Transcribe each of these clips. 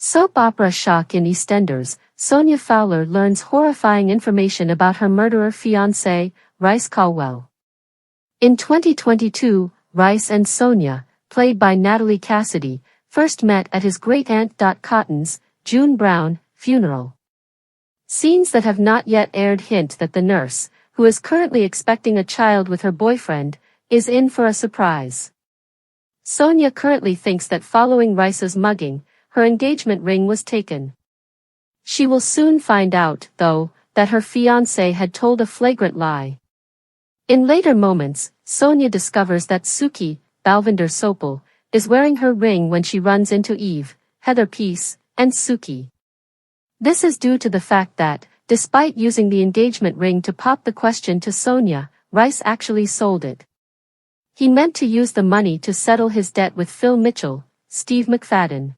Soap opera shock in EastEnders, Sonia Fowler learns horrifying information about her murderer fiancé, REISS COLWELL. In 2022, REISS and Sonia, played by Natalie Cassidy, first met at his great-aunt Cotton's, June Brown, funeral. Scenes that have not yet aired hint that the nurse, who is currently expecting a child with her boyfriend, is in for a surprise. Sonia currently thinks that following REISS's mugging, her engagement ring was taken. She will soon find out, though, that her fiancé had told a flagrant lie. In later moments, Sonia discovers that Suki, Balvinder Sopal, is wearing her ring when she runs into Eve, Heather Peace, and Suki. This is due to the fact that, despite using the engagement ring to pop the question to Sonia, REISS actually sold it. He meant to use the money to settle his debt with Phil Mitchell, Steve McFadden.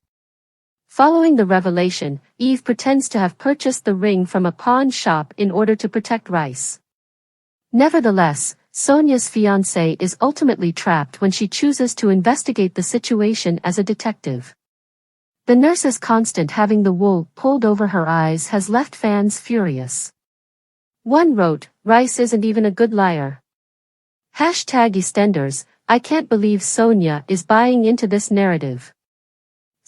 Following the revelation, Eve pretends to have purchased the ring from a pawn shop in order to protect REISS. Nevertheless, Sonia's fiancé is ultimately trapped when she chooses to investigate the situation as a detective. The nurse's constant having the wool pulled over her eyes has left fans furious. One wrote, "REISS isn't even a good liar." #Eastenders, I can't believe Sonia is buying into this narrative.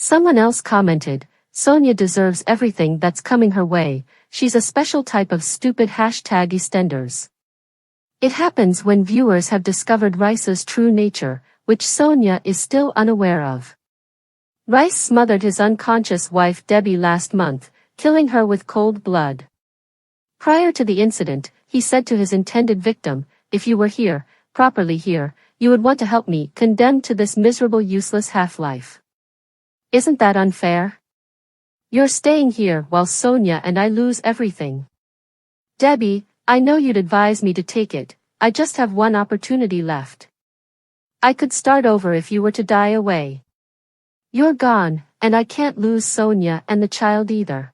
Someone else commented, Sonia deserves everything that's coming her way, she's a special type of stupid. #Eastenders. It happens when viewers have discovered REISS's true nature, which Sonia is still unaware of. REISS smothered his unconscious wife Debbie last month, killing her with cold blood. Prior to the incident, he said to his intended victim, "If you were here, properly here, you would want to help me, condemned to this miserable useless half-life. Isn't that unfair? You're staying here while Sonia and I lose everything. Debbie, I know you'd advise me to take it, I just have one opportunity left. I could start over if you were to die away. You're gone, and I can't lose Sonia and the child either."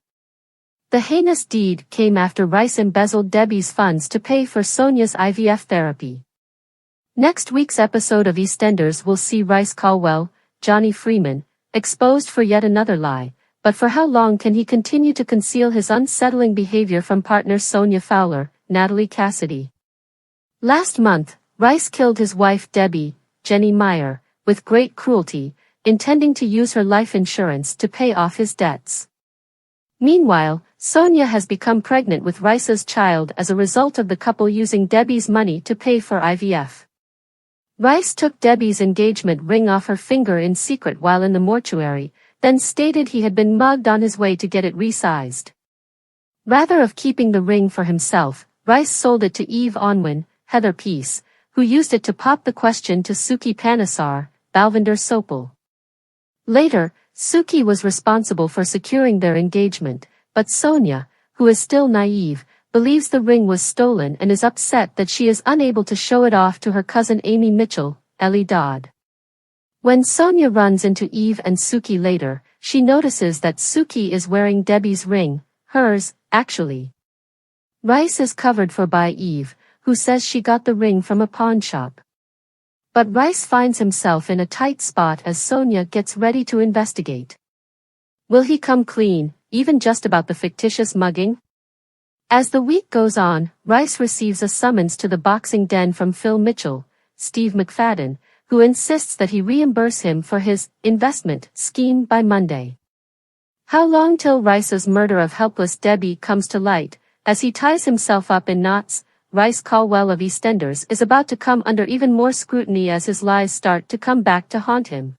The heinous deed came after REISS embezzled Debbie's funds to pay for Sonia's IVF therapy. Next week's episode of EastEnders will see REISS COLWELL, Johnny Freeman, exposed for yet another lie, but for how long can he continue to conceal his unsettling behavior from partner Sonia Fowler, Natalie Cassidy? Last month, REISS killed his wife Debbie, Jenny Meyer, with great cruelty, intending to use her life insurance to pay off his debts. Meanwhile, Sonia has become pregnant with REISS's child as a result of the couple using Debbie's money to pay for IVF. REISS took Debbie's engagement ring off her finger in secret while in the mortuary, then stated he had been mugged on his way to get it resized. Rather of keeping the ring for himself, REISS sold it to Eve Onwin, Heather Peace, who used it to pop the question to Suki Panesar, Balvinder Sopal. Later, Suki was responsible for securing their engagement, but Sonia, who is still naive, believes the ring was stolen and is upset that she is unable to show it off to her cousin Amy Mitchell, Ellie Dodd. When Sonia runs into Eve and Suki later, she notices that Suki is wearing Debbie's ring, hers, actually. REISS is covered for by Eve, who says she got the ring from a pawn shop. But REISS finds himself in a tight spot as Sonia gets ready to investigate. Will he come clean, even just about the fictitious mugging? As the week goes on, REISS receives a summons to the boxing den from Phil Mitchell, Steve McFadden, who insists that he reimburse him for his investment scheme by Monday. How long till REISS's murder of helpless Debbie comes to light? As he ties himself up in knots, REISS COLWELL of EastEnders is about to come under even more scrutiny as his lies start to come back to haunt him.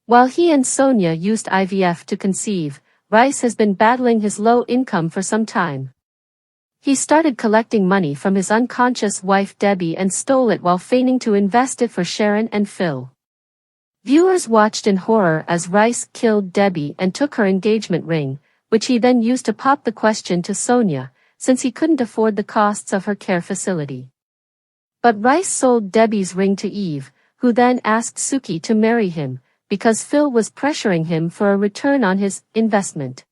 While he and Sonia used IVF to conceive, REISS has been battling his low income for some time. He started collecting money from his unconscious wife Debbie and stole it while feigning to invest it for Sharon and Phil. Viewers watched in horror as REISS killed Debbie and took her engagement ring, which he then used to pop the question to Sonia, since he couldn't afford the costs of her care facility. But REISS sold Debbie's ring to Eve, who then asked Suki to marry him, because Phil was pressuring him for a return on his investment.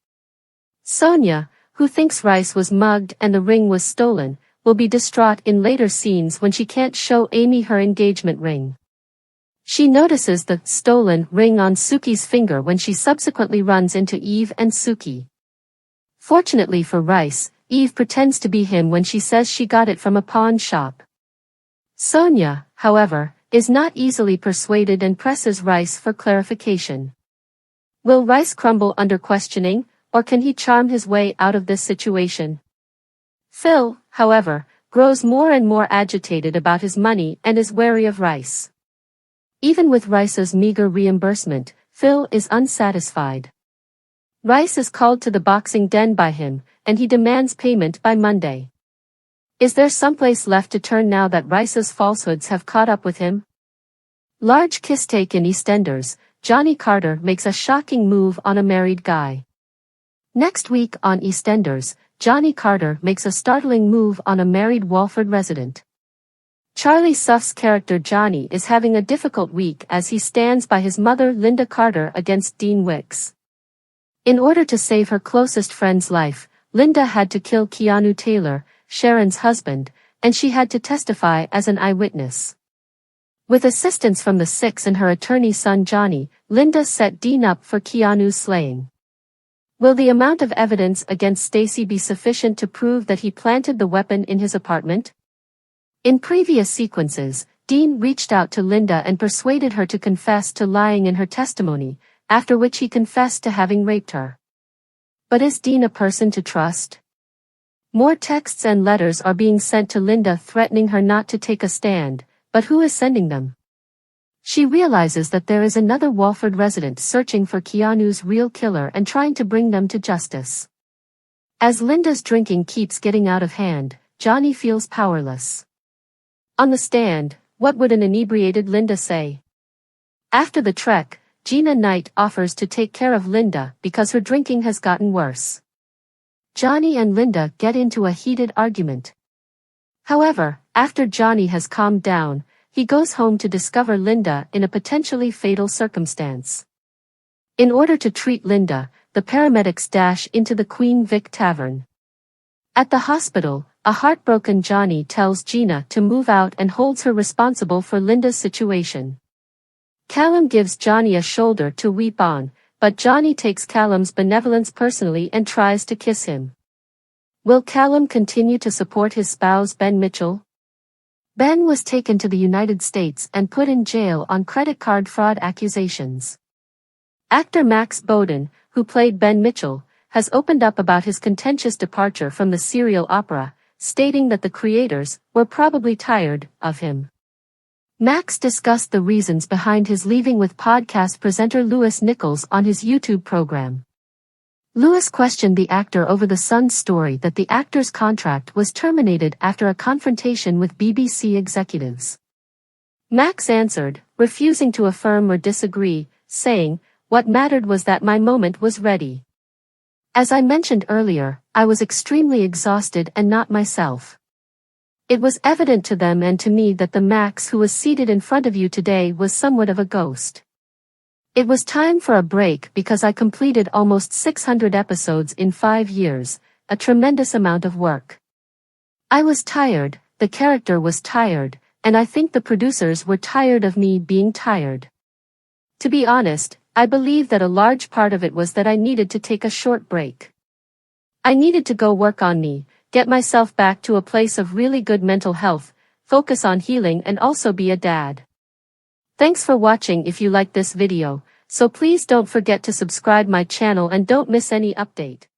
Sonia, who thinks REISS was mugged and the ring was stolen, will be distraught in later scenes when she can't show Amy her engagement ring. She notices the stolen ring on Suki's finger when she subsequently runs into Eve and Suki. Fortunately for REISS, Eve pretends to be him when she says she got it from a pawn shop. Sonia, however, is not easily persuaded and presses REISS for clarification. Will REISS crumble under questioning, or can he charm his way out of this situation? Phil, however, grows more and more agitated about his money and is wary of REISS. Even with REISS's meager reimbursement, Phil is unsatisfied. REISS is called to the boxing den by him, and he demands payment by Monday. Is there someplace left to turn now that REISS's falsehoods have caught up with him? Large kiss take in Eastenders, Johnny Carter makes a shocking move on a married guy. Next week on Eastenders, Johnny Carter makes a startling move on a married Walford resident. Charlie Suff's character Johnny is having a difficult week as he stands by his mother Linda Carter against Dean Wicks. In order to save her closest friend's life, Linda had to kill Keanu Taylor, Sharon's husband, and she had to testify as an eyewitness. With assistance from the Six and her attorney's son Johnny, Linda set Dean up for Keanu's slaying. Will the amount of evidence against Stacy be sufficient to prove that he planted the weapon in his apartment? In previous sequences, Dean reached out to Linda and persuaded her to confess to lying in her testimony, after which he confessed to having raped her. But is Dean a person to trust? More texts and letters are being sent to Linda threatening her not to take a stand, but who is sending them? She realizes that there is another Walford resident searching for Keanu's real killer and trying to bring them to justice. As Linda's drinking keeps getting out of hand, Johnny feels powerless. On the stand, what would an inebriated Linda say? After the trek, Gina Knight offers to take care of Linda because her drinking has gotten worse. Johnny and Linda get into a heated argument. However, after Johnny has calmed down, he goes home to discover Linda in a potentially fatal circumstance. In order to treat Linda, the paramedics dash into the Queen Vic Tavern. At the hospital, a heartbroken Johnny tells Gina to move out and holds her responsible for Linda's situation. Callum gives Johnny a shoulder to weep on, but Johnny takes Callum's benevolence personally and tries to kiss him. Will Callum continue to support his spouse Ben Mitchell? Ben was taken to the United States and put in jail on credit card fraud accusations. Actor Max Bowden, who played Ben Mitchell, has opened up about his contentious departure from the serial opera, stating that the creators were probably tired of him. Max discussed the reasons behind his leaving with podcast presenter Lewis Nichols on his YouTube program. Lewis questioned the actor over the Sun's story that the actor's contract was terminated after a confrontation with BBC executives. Max answered, refusing to affirm or disagree, saying, "What mattered was that my moment was ready. As I mentioned earlier, I was extremely exhausted and not myself. It was evident to them and to me that the Max who was seated in front of you today was somewhat of a ghost. It was time for a break because I completed almost 600 episodes in 5 years, a tremendous amount of work. I was tired, the character was tired, and I think the producers were tired of me being tired. To be honest, I believe that a large part of it was that I needed to take a short break. I needed to go work on me, get myself back to a place of really good mental health, focus on healing and also be a dad." Thanks for watching. If you like this video, so please don't forget to subscribe my channel and don't miss any update.